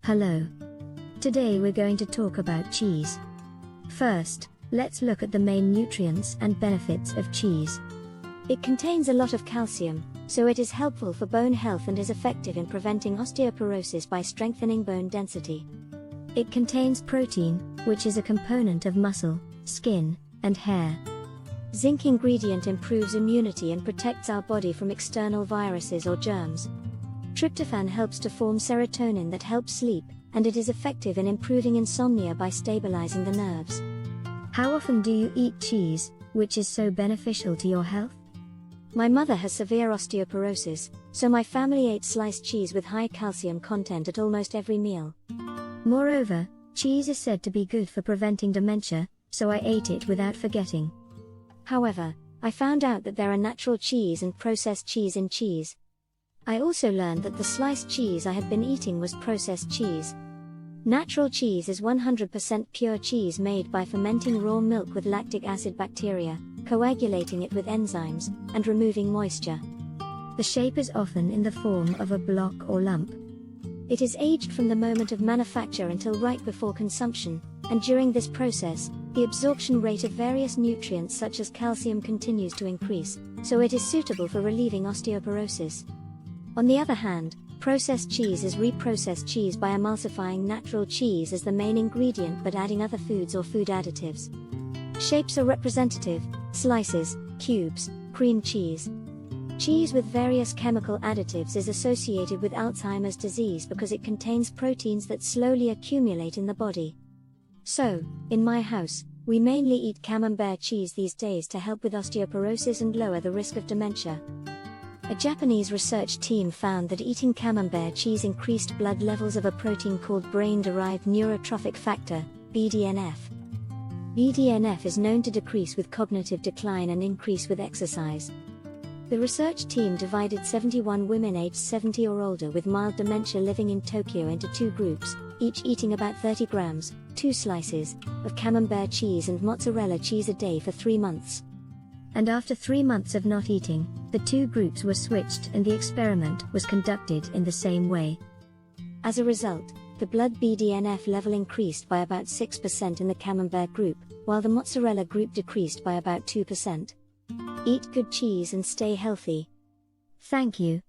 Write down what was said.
Hello. Today we're going to talk about cheese. First, let's look at the main nutrients and benefits of cheese. It contains a lot of calcium, so it is helpful for bone health and is effective in preventing osteoporosis by strengthening bone density. It contains protein, which is a component of muscle, skin, and hair. Zinc ingredient improves immunity and protects our body from external viruses or germs. Tryptophan helps to form serotonin that helps sleep, and it is effective in improving insomnia by stabilizing the nerves. How often do you eat cheese, which is so beneficial to your health? My mother has severe osteoporosis, so my family ate sliced cheese with high calcium content at almost every meal. Moreover, cheese is said to be good for preventing dementia, so I ate it without forgetting. However, I found out that there are natural cheese and processed cheese in cheese. I also learned that the sliced cheese I had been eating was processed cheese. Natural cheese is 100% pure cheese made by fermenting raw milk with lactic acid bacteria, coagulating it with enzymes, and removing moisture. The shape is often in the form of a block or lump. It is aged from the moment of manufacture until right before consumption, and during this process, the absorption rate of various nutrients such as calcium continues to increase, so it is suitable for relieving osteoporosis. On the other hand, processed cheese is reprocessed cheese by emulsifying natural cheese as the main ingredient but adding other foods or food additives. Shapes are representative: slices, cubes, cream cheese. Cheese with various chemical additives is associated with Alzheimer's disease because it contains proteins that slowly accumulate in the body. So, in my house, we mainly eat camembert cheese these days to help with osteoporosis and lower the risk of dementia. A Japanese research team found that eating camembert cheese increased blood levels of a protein called brain-derived neurotrophic factor, BDNF. BDNF is known to decrease with cognitive decline and increase with exercise. The research team divided 71 women aged 70 or older with mild dementia living in Tokyo into two groups, each eating about 30 grams, 2 slices, of camembert cheese and mozzarella cheese a day for 3 months. And after 3 months of not eating, the two groups were switched and the experiment was conducted in the same way. As a result, the blood BDNF level increased by about 6% in the camembert group, while the mozzarella group decreased by about 2%. Eat good cheese and stay healthy. Thank you.